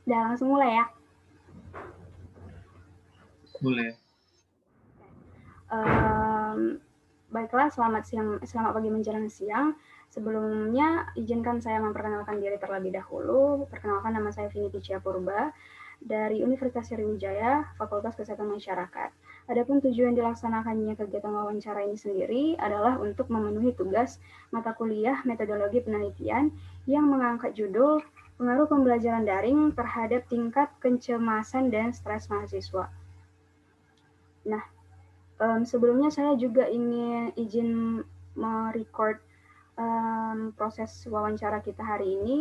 Udah langsung mulai ya. Boleh. Baiklah, selamat siang, selamat pagi menjelang siang. Sebelumnya, izinkan saya memperkenalkan diri terlebih dahulu. Perkenalkan, nama saya Vini Picia Purba dari Universitas Sriwijaya, Fakultas Kesehatan Masyarakat. Adapun tujuan dilaksanakannya kegiatan wawancara ini sendiri adalah untuk memenuhi tugas mata kuliah metodologi penelitian yang mengangkat judul pengaruh pembelajaran daring terhadap tingkat kecemasan dan stres mahasiswa. Nah, sebelumnya saya juga ingin izin merecord proses wawancara kita hari ini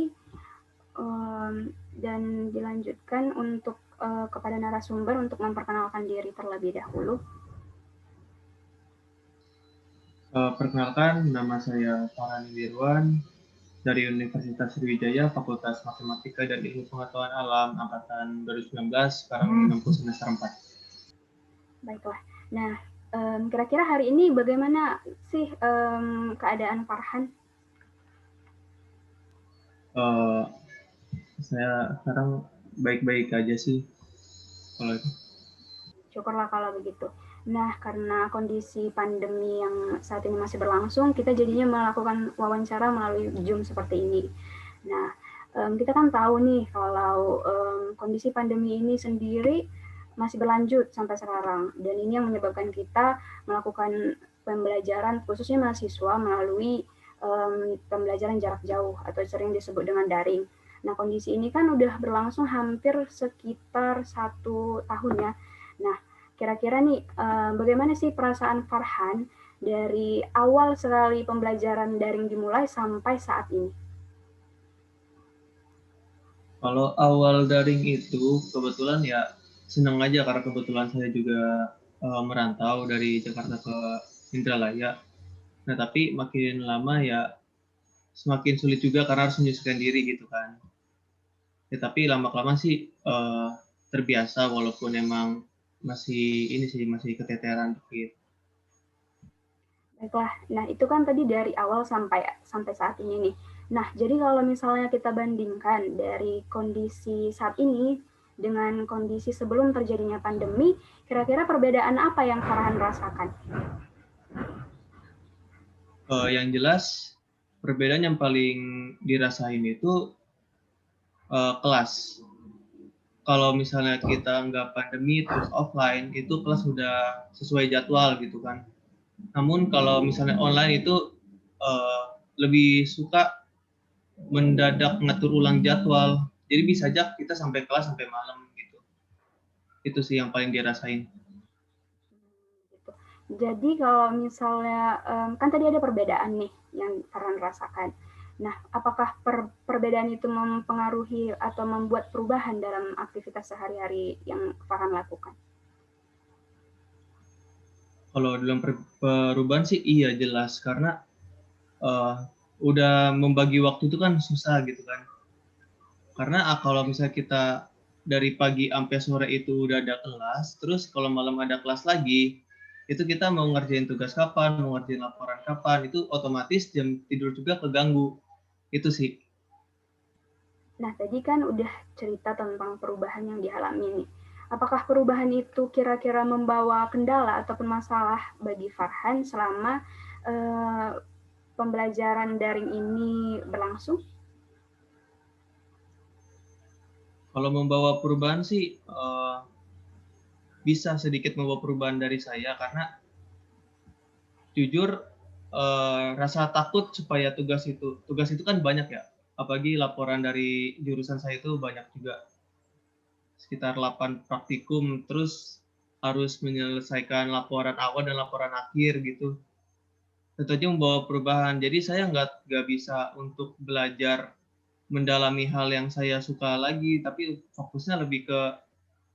dan dilanjutkan untuk kepada narasumber untuk memperkenalkan diri terlebih dahulu. Perkenalkan, nama saya Farhan Wirwan dari Universitas Sriwijaya, Fakultas Matematika dan Ilmu Pengetahuan Alam, Angkatan 2019, sekarang menempuh semester 4. Baiklah. Nah, kira-kira hari ini bagaimana sih keadaan Farhan? Saya sekarang baik-baik aja sih. Kalau itu. Syukurlah kalau begitu. Nah, karena kondisi pandemi yang saat ini masih berlangsung, kita jadinya melakukan wawancara melalui Zoom seperti ini. Nah, kita kan tahu nih kalau kondisi pandemi ini sendiri masih berlanjut sampai sekarang, dan ini yang menyebabkan kita melakukan pembelajaran khususnya mahasiswa melalui pembelajaran jarak jauh atau sering disebut dengan daring. Nah, kondisi ini kan udah berlangsung hampir sekitar 1 tahun ya. Nah, kira-kira nih, bagaimana sih perasaan Farhan dari awal sekali pembelajaran daring dimulai sampai saat ini? Kalau awal daring itu kebetulan ya senang aja karena kebetulan saya juga merantau dari Jakarta ke Indralaya. Nah, tapi makin lama ya semakin sulit juga karena harus menyesuaikan diri gitu kan. Ya, tapi lama-kelamaan sih terbiasa walaupun emang masih keteteran dikit. Baiklah, nah itu kan tadi dari awal sampai sampai saat ini nih. Nah, jadi kalau misalnya kita bandingkan dari kondisi saat ini dengan kondisi sebelum terjadinya pandemi, kira-kira perbedaan apa yang Farhan rasakan? Yang jelas perbedaan yang paling dirasain itu kelas. Kalau misalnya kita nggak pandemi terus offline, itu kelas sudah sesuai jadwal gitu kan. Namun kalau misalnya online itu lebih suka mendadak ngatur ulang jadwal. Jadi bisa aja kita sampai kelas sampai malam gitu. Itu sih yang paling dirasain. Jadi kalau misalnya kan tadi ada perbedaan nih yang Farhan rasakan. Nah, apakah perbedaan itu mempengaruhi atau membuat perubahan dalam aktivitas sehari-hari yang Farhan lakukan? Kalau dalam perubahan sih iya jelas karena uh, udah membagi waktu itu kan susah gitu kan. Karena kalau misalnya kita dari pagi sampai sore itu udah ada kelas, terus kalau malam ada kelas lagi, itu kita mau ngerjain tugas kapan, mau ngerjain laporan kapan, itu otomatis jam tidur juga keganggu. Itu sih. Nah, tadi kan udah cerita tentang perubahan yang dialami nih. Apakah perubahan itu kira-kira membawa kendala ataupun masalah bagi Farhan selama eh, pembelajaran daring ini berlangsung? Kalau membawa perubahan sih bisa sedikit membawa perubahan dari saya karena jujur rasa takut supaya tugas itu kan banyak ya. Apalagi laporan dari jurusan saya itu banyak juga. Sekitar 8 praktikum, terus harus menyelesaikan laporan awal dan laporan akhir gitu. Tentu aja membawa perubahan. Jadi saya nggak bisa untuk belajar mendalami hal yang saya suka lagi, tapi fokusnya lebih ke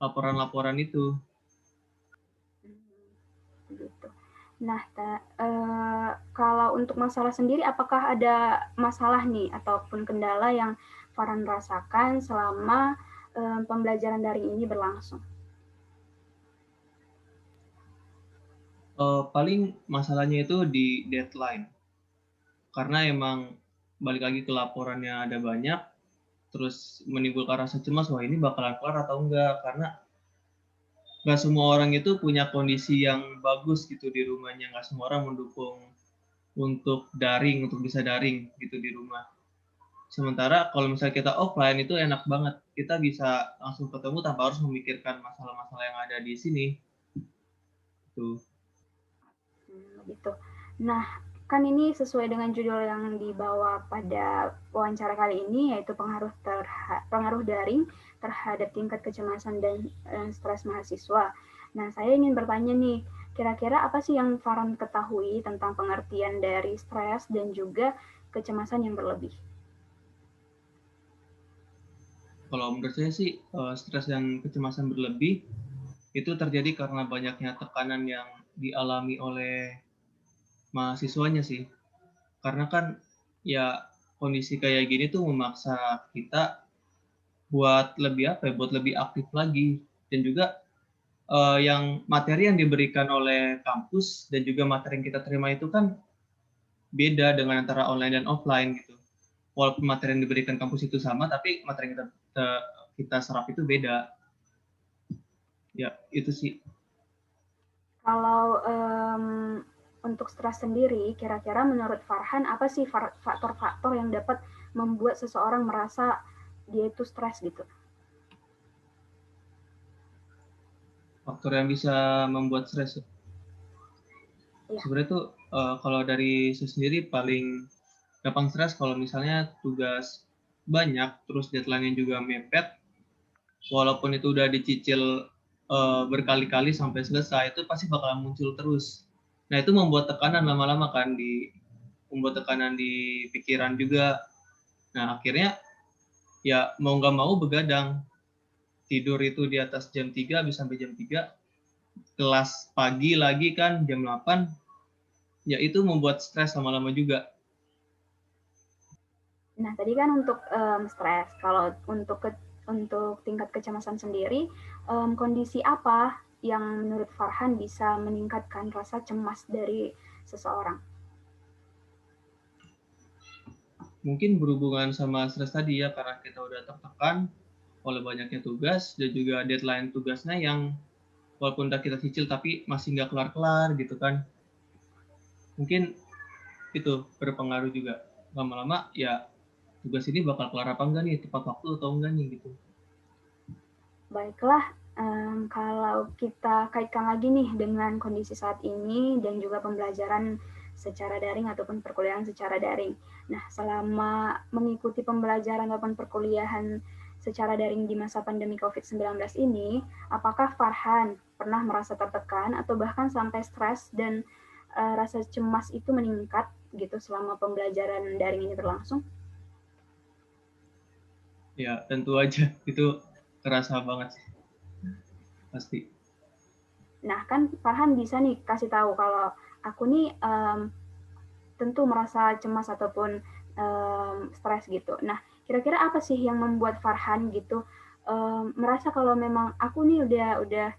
laporan-laporan itu. Gitu. Nah, kalau untuk masalah sendiri, apakah ada masalah nih ataupun kendala yang Farhan rasakan selama pembelajaran daring ini berlangsung? Paling masalahnya itu di deadline. Karena emang balik lagi ke laporannya ada banyak, terus menimbulkan rasa cemas, wah ini bakalan kelar atau enggak, karena nggak semua orang itu punya kondisi yang bagus gitu di rumahnya, nggak semua orang mendukung untuk bisa daring gitu di rumah. Sementara kalau misalnya kita offline itu enak banget, kita bisa langsung ketemu tanpa harus memikirkan masalah-masalah yang ada di sini. Tuh. Gitu. Nah, kan ini sesuai dengan judul yang dibawa pada wawancara kali ini, yaitu pengaruh daring terhadap tingkat kecemasan dan stres mahasiswa. Nah, saya ingin bertanya nih, kira-kira apa sih yang Farhan ketahui tentang pengertian dari stres dan juga kecemasan yang berlebih? Kalau menurut saya sih, stres dan kecemasan berlebih itu terjadi karena banyaknya tekanan yang dialami oleh mahasiswanya sih. Karena kan ya kondisi kayak gini tuh memaksa kita buat buat lebih aktif lagi, dan juga yang materi yang diberikan oleh kampus dan juga materi yang kita terima itu kan beda dengan antara online dan offline gitu. Walaupun materi yang diberikan kampus itu sama, tapi materi yang kita serap itu beda. Ya, itu sih. Kalau untuk stres sendiri, kira-kira menurut Farhan apa sih faktor-faktor yang dapat membuat seseorang merasa dia itu stres gitu? Faktor yang bisa membuat stres. Iya. Sebenarnya tuh kalau dari saya sendiri paling gampang stres kalau misalnya tugas banyak, terus deadline-nya juga mepet, walaupun itu udah dicicil berkali-kali sampai selesai, itu pasti bakalan muncul terus. Nah, itu membuat tekanan lama-lama kan, membuat tekanan di pikiran juga. Nah, akhirnya ya mau nggak mau begadang. Tidur itu di atas jam 3 habis sampai jam 3, kelas pagi lagi kan jam 8, ya itu membuat stres lama-lama juga. Nah, tadi kan untuk stres. Kalau untuk tingkat kecemasan sendiri, kondisi apa yang menurut Farhan bisa meningkatkan rasa cemas dari seseorang? Mungkin berhubungan sama stres tadi ya, karena kita udah tertekan oleh banyaknya tugas dan juga deadline tugasnya yang walaupun udah kita cicil tapi masih nggak kelar-kelar gitu kan. Mungkin itu berpengaruh juga. Lama-lama ya tugas ini bakal kelar apa enggak nih, tepat waktu atau enggak nih gitu. Baiklah, kalau kita kaitkan lagi nih dengan kondisi saat ini dan juga pembelajaran secara daring ataupun perkuliahan secara daring. Nah, selama mengikuti pembelajaran ataupun perkuliahan secara daring di masa pandemi COVID-19 ini, apakah Farhan pernah merasa tertekan atau bahkan sampai stres dan rasa cemas itu meningkat gitu selama pembelajaran daring ini berlangsung? Ya tentu aja itu kerasa banget sih, pasti. Nah, kan Farhan bisa nih kasih tahu kalau aku nih tentu merasa cemas ataupun stres gitu. Nah, kira-kira apa sih yang membuat Farhan gitu merasa kalau memang aku nih udah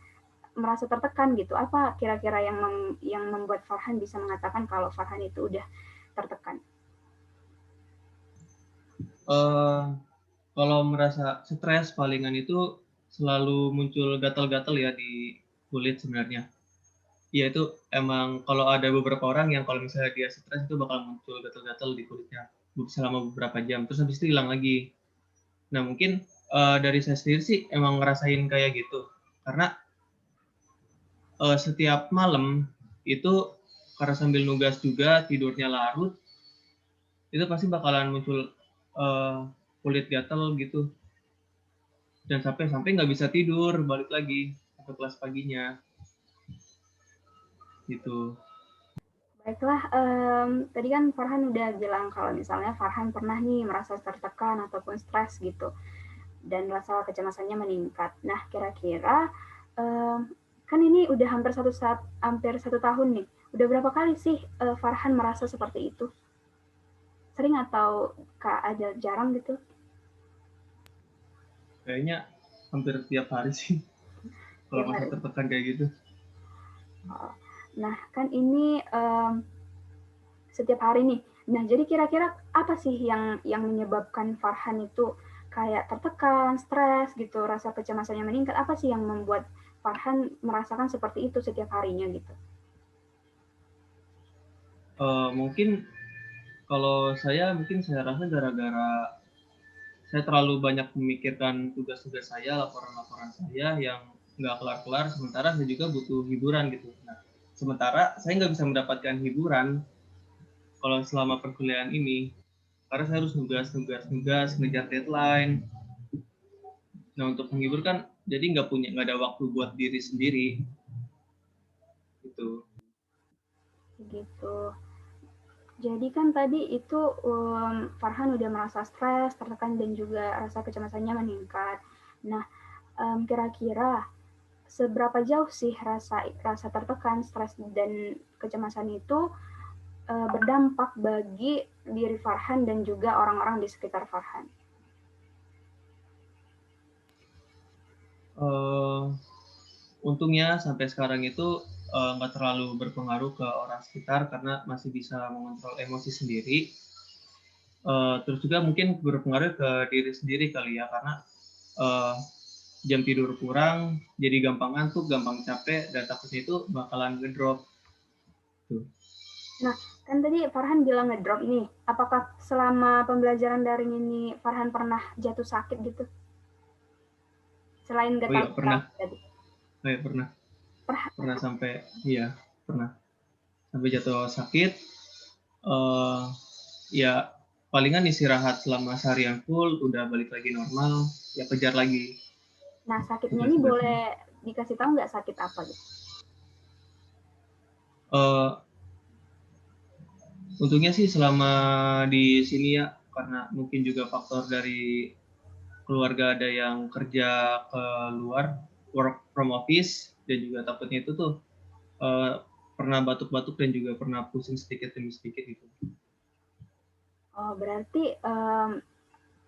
merasa tertekan gitu? Apa kira-kira yang membuat Farhan bisa mengatakan kalau Farhan itu udah tertekan? Uh, Kalau merasa stres palingan itu selalu muncul gatal-gatal ya di kulit sebenarnya. Iya itu emang kalau ada beberapa orang yang kalau misalnya dia stres itu bakal muncul gatal-gatal di kulitnya selama beberapa jam, terus habis itu hilang lagi. Nah mungkin dari saya sendiri sih emang ngerasain kayak gitu, karena setiap malam itu karena sambil nugas juga tidurnya larut, itu pasti bakalan muncul kulit gatal gitu, dan sampai nggak bisa tidur balik lagi ke kelas paginya gitu. Baiklah, tadi kan Farhan udah bilang kalau misalnya Farhan pernah nih merasa tertekan ataupun stres gitu, dan rasa kecemasannya meningkat. Nah, kira-kira kan ini udah hampir satu tahun nih. Udah berapa kali sih Farhan merasa seperti itu? Sering atau ada jarang gitu? Kayaknya hampir tiap hari sih kalau Tiap masa hari. tertekan kayak gitu. Oh. Nah, kan ini setiap hari nih. Nah, jadi kira-kira apa sih yang menyebabkan Farhan itu kayak tertekan, stres gitu, rasa kecemasannya meningkat. Apa sih yang membuat Farhan merasakan seperti itu setiap harinya gitu? Mungkin kalau mungkin saya rasa gara-gara saya terlalu banyak memikirkan tugas-tugas saya, laporan-laporan saya yang nggak kelar-kelar, sementara saya juga butuh hiburan gitu. Nah, sementara saya nggak bisa mendapatkan hiburan kalau selama perkuliahan ini, karena saya harus nugas, ngejar deadline. Nah, untuk menghibur kan jadi nggak ada waktu buat diri sendiri gitu. Gitu. Jadi kan tadi itu Farhan udah merasa stres, tertekan dan juga rasa kecemasannya meningkat. Nah, kira-kira seberapa jauh sih rasa tertekan, stres dan kecemasan itu berdampak bagi diri Farhan dan juga orang-orang di sekitar Farhan? Untungnya sampai sekarang itu nggak terlalu berpengaruh ke orang sekitar karena masih bisa mengontrol emosi sendiri. Terus juga mungkin berpengaruh ke diri sendiri kali ya, karena jam tidur kurang, jadi gampang ngantuk, gampang capek, dan takutnya itu bakalan ngedrop. Tuh. Nah, kan tadi Farhan bilang ngedrop nih. Apakah selama pembelajaran daring ini Farhan pernah jatuh sakit gitu? Selain Oh iya, gatal-gatal pernah. tadi. Oh iya, pernah. Pernah. Pernah sampai, iya, pernah. Sampai jatuh sakit. Uh, ya, palingan istirahat selama seharian full, udah balik lagi normal, ya kejar lagi. Nah, sakitnya ini boleh dikasih tahu nggak sakit apa gitu? Untungnya sih selama di sini ya, karena mungkin juga faktor dari keluarga ada yang kerja ke luar, work from office, dan juga takutnya itu tuh pernah batuk-batuk dan juga pernah pusing sedikit demi sedikit gitu. Oh, berarti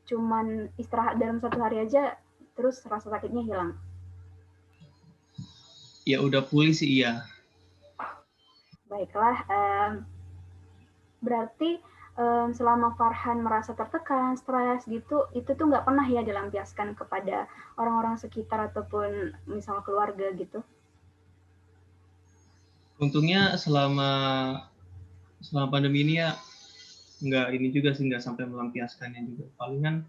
cuman istirahat dalam 1 hari aja, terus rasa sakitnya hilang? Ya udah pulih sih iya. Baiklah, berarti selama Farhan merasa tertekan, stres gitu, itu tuh nggak pernah ya dilampiaskan kepada orang-orang sekitar ataupun misal keluarga gitu? Untungnya selama pandemi ini ya nggak ini juga sih, nggak sampai melampiaskannya juga. Palingan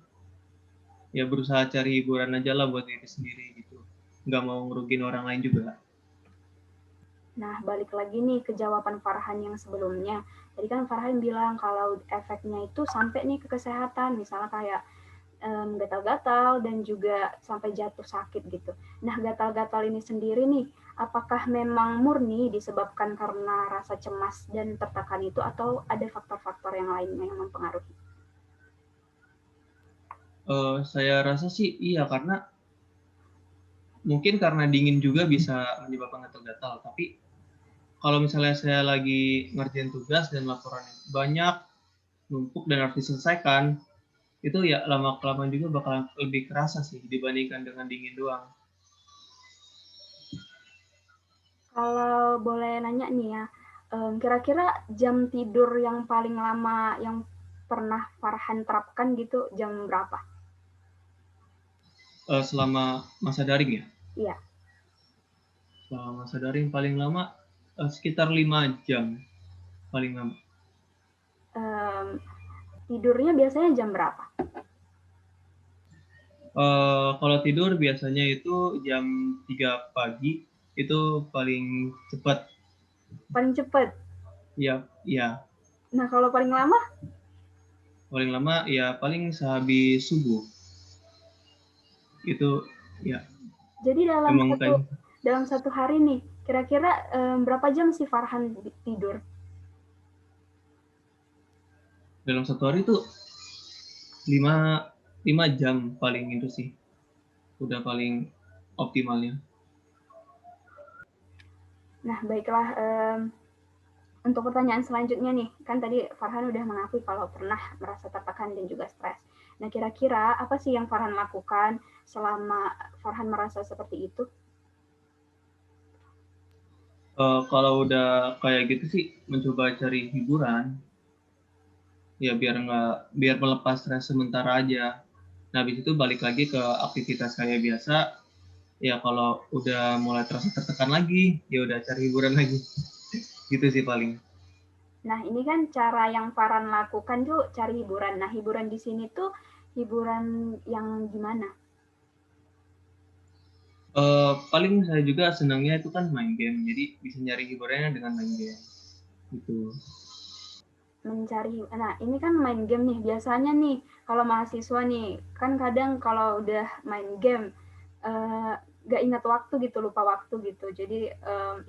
ya berusaha cari hiburan aja lah buat diri sendiri gitu. Nggak mau ngerugin orang lain juga. Nah, balik lagi nih ke jawaban Farhan yang sebelumnya. Tadi kan Farhan bilang kalau efeknya itu sampai nih ke kesehatan, misalnya kayak gatal-gatal dan juga sampai jatuh sakit gitu. Nah, gatal-gatal ini sendiri nih, apakah memang murni disebabkan karena rasa cemas dan tertekan itu atau ada faktor-faktor yang lainnya yang mempengaruhi? Saya rasa sih iya, karena mungkin karena dingin juga bisa menyebabkan gatal-gatal. Tapi kalau misalnya saya lagi ngerjain tugas dan laporan banyak, numpuk dan harus diselesaikan, itu ya lama-kelamaan juga bakalan lebih kerasa sih dibandingkan dengan dingin doang. Kalau boleh nanya nih ya, kira-kira jam tidur yang paling lama yang pernah Farhan terapkan gitu jam berapa? Selama masa daring ya, Iya. selama masa daring paling lama sekitar 5 jam paling lama. Um, Tidurnya biasanya jam berapa? Kalau tidur biasanya itu jam 3 pagi, itu paling cepat. Paling cepat. Ya, ya. Nah, kalau paling lama? Paling lama ya paling sehabis subuh. Itu ya. Jadi Emang kayak dalam satu hari nih, kira-kira berapa jam sih Farhan tidur? dalam satu hari itu 5 jam paling itu sih. Udah paling optimalnya. Nah, baiklah. Untuk pertanyaan selanjutnya nih, kan tadi Farhan udah mengakui kalau pernah merasa tertekan dan juga stres. Nah, kira-kira apa sih yang Farhan lakukan selama Farhan merasa seperti itu? Kalau udah kayak gitu sih, mencoba cari hiburan, ya biar melepas stres sementara aja. Nah, habis itu balik lagi ke aktivitas kayak biasa. Ya kalau udah mulai terasa tertekan lagi, ya udah cari hiburan lagi. Gitu sih paling. Nah, ini kan cara yang Farhan lakukan tuh cari hiburan. Nah, hiburan di sini tuh hiburan yang gimana? Paling saya juga senangnya itu kan main game, jadi bisa nyari hiburannya dengan main game. Gitu. Mencari, nah ini kan main game nih, biasanya nih kalau mahasiswa nih, kan kadang kalau udah main game, eh, gak ingat waktu gitu, lupa waktu gitu. Jadi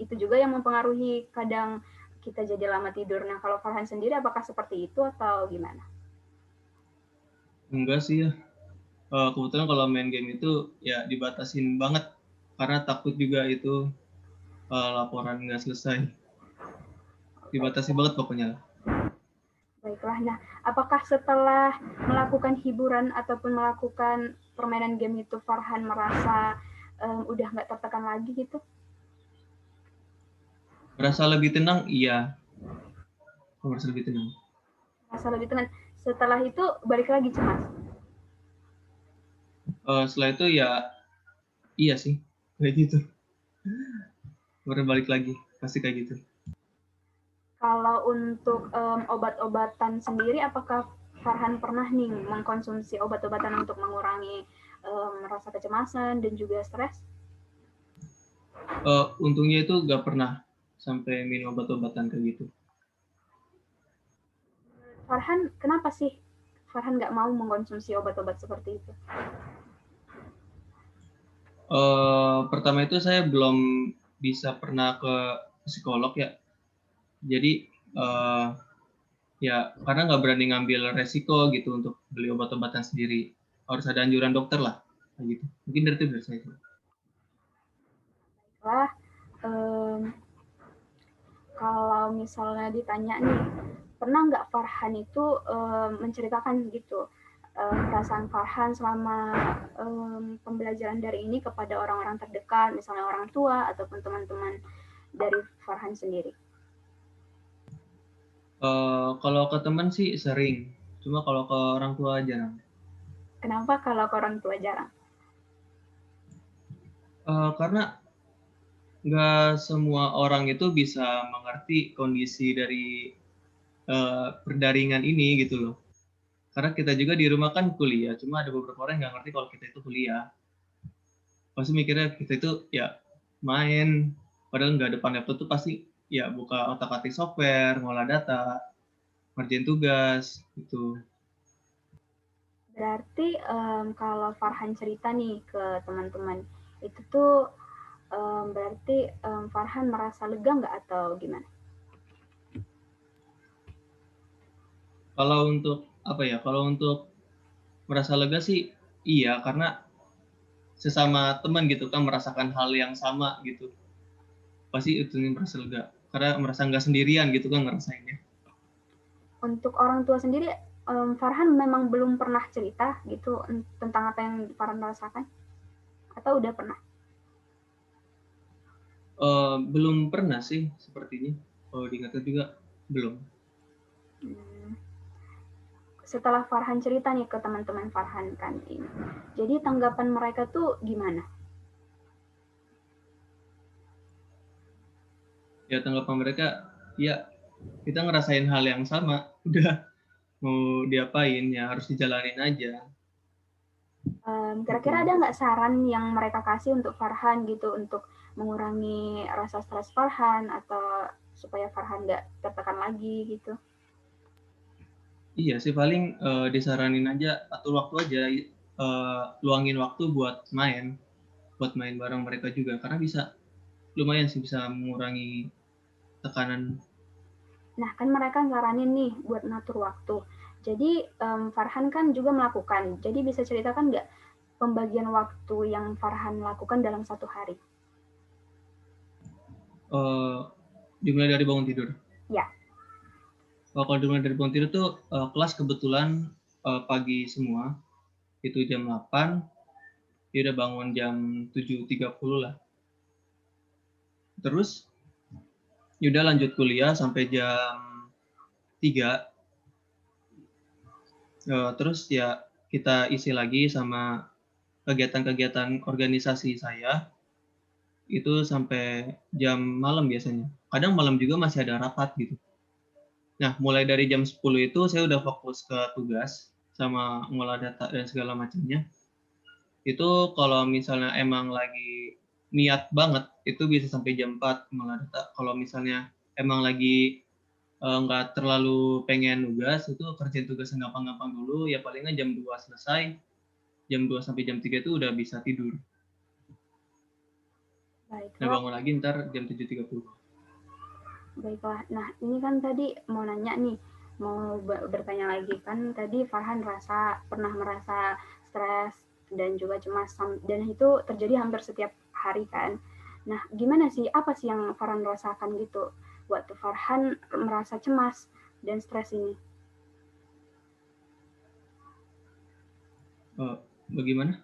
itu juga yang mempengaruhi kadang kita jadi lama tidur. Nah, kalau Farhan sendiri apakah seperti itu atau gimana? Enggak sih ya. Kebetulan kalau main game itu ya dibatasin banget karena takut juga itu laporan nggak selesai. Dibatasi banget pokoknya. Baiklah, nah apakah setelah melakukan hiburan ataupun melakukan permainan game itu Farhan merasa udah nggak tertekan lagi gitu? Merasa lebih tenang, iya. Merasa lebih tenang. Merasa lebih tenang. Setelah itu balik lagi cemas. Setelah itu ya iya sih, kayak gitu. Baru balik lagi, pasti kayak gitu. Kalau untuk obat-obatan sendiri, apakah Farhan pernah nih mengkonsumsi obat-obatan untuk mengurangi rasa kecemasan dan juga stres? Untungnya itu nggak pernah sampai minum obat-obatan kayak gitu. Farhan, kenapa sih Farhan nggak mau mengkonsumsi obat-obat seperti itu? Pertama itu saya belum bisa pernah ke psikolog ya. Jadi ya karena nggak berani ngambil resiko gitu untuk beli obat-obatan sendiri. Harus ada anjuran dokter lah, kayak gitu. Mungkin dari itu dari saya itu. Wah, um, kalau misalnya ditanya nih, pernah nggak Farhan itu menceritakan gitu perasaan Farhan selama pembelajaran dari ini kepada orang-orang terdekat, misalnya orang tua ataupun teman-teman dari Farhan sendiri? Kalau ke teman sih sering, cuma kalau ke orang tua jarang. Kenapa kalau ke orang tua jarang? Karena nggak semua orang itu bisa mengerti kondisi dari perdaringan ini gitu loh. Karena kita juga di rumah kan kuliah, cuma ada beberapa orang yang nggak ngerti kalau kita itu kuliah. Pasti mikirnya kita itu ya main, padahal nggak depan laptop tuh pasti ya buka otak-atik software, ngolah data, ngerjain tugas, gitu. Berarti kalau Farhan cerita nih ke teman-teman, itu tuh berarti Farhan merasa lega nggak atau gimana? Kalau untuk apa ya? Kalau untuk merasa lega sih iya, karena sesama teman gitu kan merasakan hal yang sama gitu. Pasti itu merasa lega. Karena merasa nggak sendirian gitu kan ngerasainnya. Untuk orang tua sendiri, Farhan memang belum pernah cerita gitu tentang apa yang Farhan rasakan, atau udah pernah? Belum pernah sih sepertinya. Kalau diingat juga belum. Hmm. Setelah Farhan cerita nih ke teman-teman Farhan kan ini, jadi tanggapan mereka tuh gimana? Ya tanggapan mereka, ya kita ngerasain hal yang sama. Udah mau diapain ya harus dijalanin aja. Kira-kira Gitu. ada nggak saran yang mereka kasih untuk Farhan gitu untuk mengurangi rasa stres Farhan atau supaya Farhan nggak tertekan lagi gitu? Iya sih paling disaranin aja atur waktu aja, luangin waktu buat main bareng mereka juga karena bisa lumayan sih bisa mengurangi tekanan. Nah, kan mereka saranin nih buat ngatur waktu. Jadi Farhan kan juga melakukan. Jadi bisa ceritakan nggak pembagian waktu yang Farhan lakukan dalam satu hari? Dimulai dari bangun tidur. Ya. Kalau dimulai dari bangun tidur tuh kelas kebetulan pagi semua, itu jam 8, dia udah bangun jam 7.30 lah. Terus udah lanjut kuliah sampai jam 3. Terus ya kita isi lagi sama kegiatan-kegiatan organisasi saya, itu sampai jam malam biasanya. Kadang malam juga masih ada rapat gitu. Nah, mulai dari jam 10 itu saya udah fokus ke tugas sama ngolah data dan segala macamnya. Itu kalau misalnya emang lagi niat banget, itu bisa sampai jam 4 ngolah data. Kalau misalnya emang lagi nggak terlalu pengen nugas, itu kerjain tugas yang gampang-gampang dulu, ya palingnya jam 2 selesai, jam 2 sampai jam 3 itu udah bisa tidur. Nah, Baiklah. bangun lagi ntar jam 7.30. Baiklah. Nah, ini kan tadi mau nanya nih, mau bertanya lagi kan tadi Farhan pernah merasa stres dan juga cemas dan itu terjadi hampir setiap hari kan. Nah, gimana sih apa sih yang Farhan rasakan gitu waktu Farhan merasa cemas dan stres ini? Bagaimana?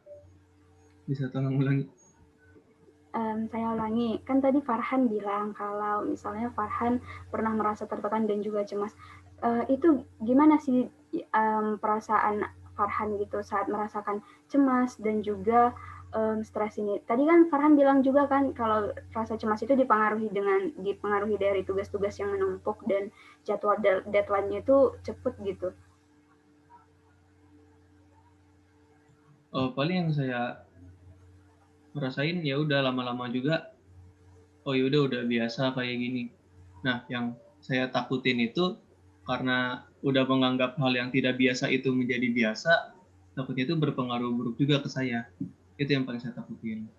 Bisa tolong ulangi? Saya ulangi, kan tadi Farhan bilang kalau misalnya Farhan pernah merasa tertekan dan juga cemas. Itu gimana sih perasaan Farhan gitu saat merasakan cemas dan juga stres ini? Tadi kan Farhan bilang juga kan kalau rasa cemas itu dipengaruhi dari tugas-tugas yang menumpuk dan jadwal deadline-nya itu cepet gitu. Paling yang saya rasain ya udah lama-lama juga, oh ya udah biasa kayak gini. Nah, yang saya takutin itu karena udah menganggap hal yang tidak biasa itu menjadi biasa, takutnya itu berpengaruh buruk juga ke saya. Itu yang paling saya takutin.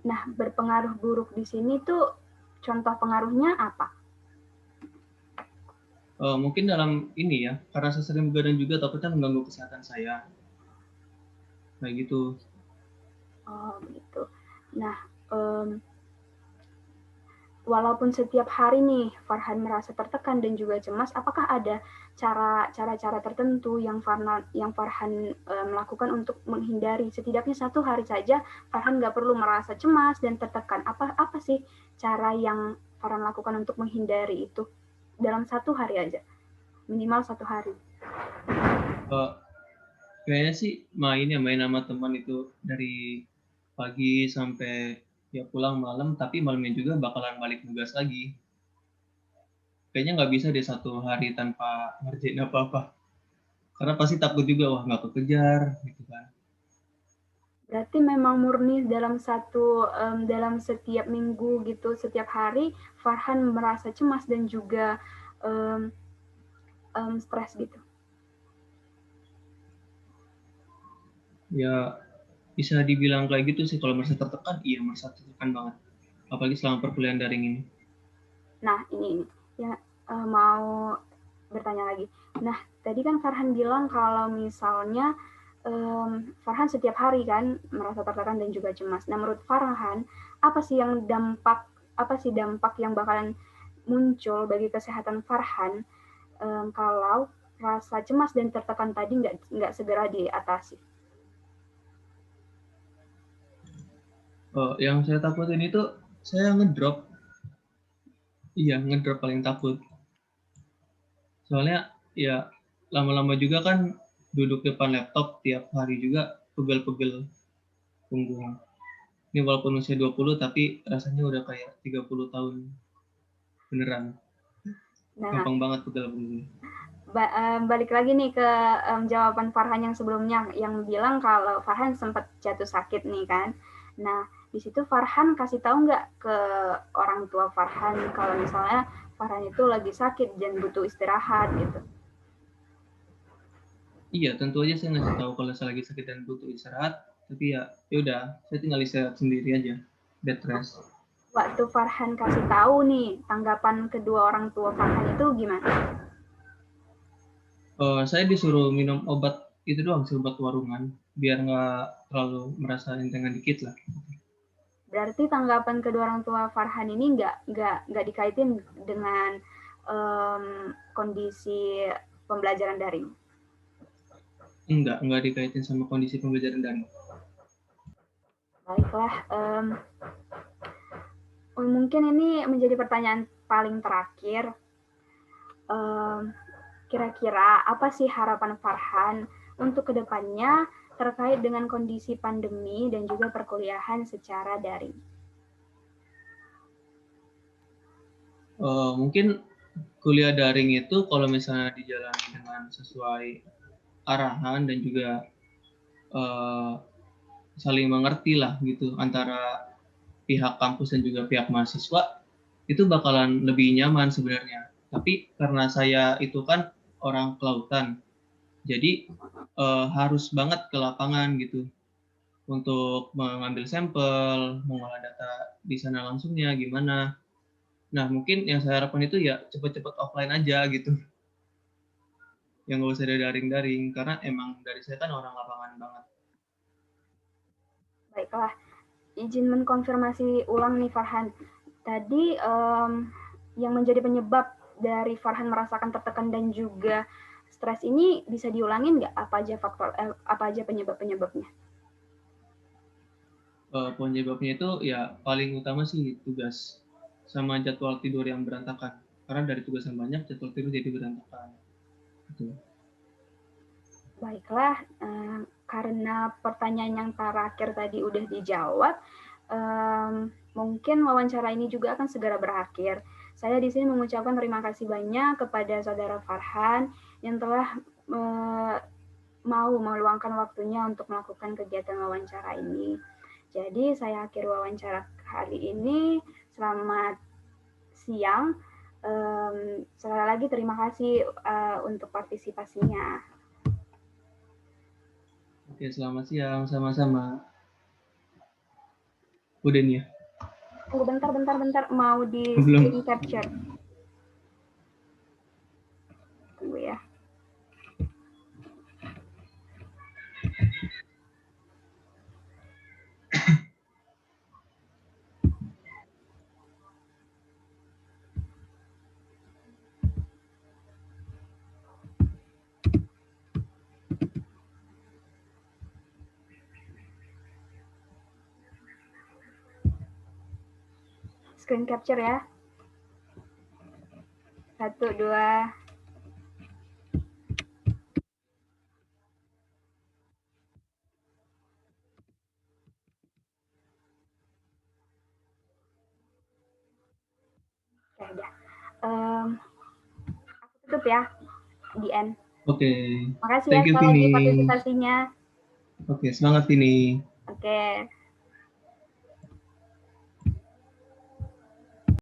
Nah, berpengaruh buruk di sini tuh contoh pengaruhnya apa? Mungkin dalam ini ya, karena saya sering begadang juga takutnya mengganggu kesehatan saya. Kayak gitu. Oh, gitu. Nah, um, walaupun setiap hari nih Farhan merasa tertekan dan juga cemas, apakah ada cara-cara tertentu yang Farhan melakukan untuk menghindari setidaknya satu hari saja Farhan nggak perlu merasa cemas dan tertekan? Apa sih cara yang Farhan lakukan untuk menghindari itu dalam satu hari aja, minimal satu hari? Uh, Kayaknya sih main sama teman itu dari pagi sampai ya pulang malam, tapi malamnya juga bakalan balik nugas lagi. Kayaknya nggak bisa deh satu hari tanpa ngerjain apa-apa. Karena pasti takut juga, wah nggak kekejar, gitu kan. Berarti memang murni dalam setiap minggu gitu, setiap hari Farhan merasa cemas dan juga um, stres gitu. Ya bisa dibilang kayak gitu sih, kalau merasa tertekan, iya merasa tertekan banget. Apalagi selama perkuliahan daring ini. Nah, ini ya mau bertanya lagi. Nah, tadi kan Farhan bilang kalau misalnya Farhan setiap hari kan merasa tertekan dan juga cemas. Nah, menurut Farhan, apa sih dampak yang bakalan muncul bagi kesehatan Farhan kalau rasa cemas dan tertekan tadi nggak segera diatasi? Yang saya takutin itu, saya ngedrop. Iya, ngedrop paling takut. Soalnya ya lama-lama juga kan duduk depan laptop tiap hari juga pegel-pegel punggung. Ini walaupun usia 20 tapi rasanya udah kayak 30 tahun beneran. Nah, Gampang banget pegel punggung. balik lagi nih ke jawaban Farhan yang sebelumnya yang bilang kalau Farhan sempat jatuh sakit nih kan. Nah, di situ Farhan kasih tahu nggak ke orang tua Farhan kalau misalnya Farhan itu lagi sakit dan butuh istirahat gitu. Iya, tentu aja saya ngasih tahu kalau saya lagi sakit dan butuh istirahat. Tapi ya udah, saya tinggal istirahat sendiri aja, bed rest. Waktu Farhan kasih tahu nih, tanggapan kedua orang tua Farhan itu gimana? Saya disuruh minum obat itu doang, sih obat warungan, biar nggak terlalu merasa entengan dikit lah. Berarti tanggapan kedua orang tua Farhan ini nggak dikaitin dengan kondisi pembelajaran daring. Enggak dikaitin sama kondisi pembelajaran daring. Baiklah, mungkin ini menjadi pertanyaan paling terakhir. Kira-kira apa sih harapan Farhan untuk kedepannya terkait dengan kondisi pandemi dan juga perkuliahan secara daring? Mungkin kuliah daring itu kalau misalnya dijalani dengan sesuai arahan dan juga saling mengerti lah gitu antara pihak kampus dan juga pihak mahasiswa, itu bakalan lebih nyaman sebenarnya. Tapi karena saya itu kan orang kelautan, jadi harus banget ke lapangan gitu untuk mengambil sampel, mengolah data di sana langsungnya gimana. Nah mungkin yang saya harapkan itu ya cepet-cepet offline aja gitu, yang nggak usah ada daring-daring karena emang dari saya kan orang lapangan banget. Baiklah, izin mengkonfirmasi ulang nih Farhan. Tadi yang menjadi penyebab dari Farhan merasakan tertekan dan juga stres ini bisa diulangin nggak apa aja faktor apa aja penyebabnya? Penyebabnya itu ya paling utama sih tugas sama jadwal tidur yang berantakan. Karena dari tugas yang banyak, jadwal tidur jadi berantakan. Gitu. Baiklah, karena pertanyaan yang terakhir tadi udah dijawab, mungkin wawancara ini juga akan segera berakhir. Saya di sini mengucapkan terima kasih banyak kepada Saudara Farhan yang telah mau meluangkan waktunya untuk melakukan kegiatan wawancara ini. Jadi saya akhiri wawancara hari ini. Selamat siang. Sekali lagi terima kasih untuk partisipasinya. Oke, selamat siang. Sama-sama. Udah nih ya? Tunggu bentar. Mau di Belum. screen capture. Tunggu ya. Screen capture ya. 1, 2. Oke, udah. Aku tutup ya di end. Oke. Makasih ya Thank you, sekali lagi Vini. partisipasinya. Oke, semangat, Vini. Oke.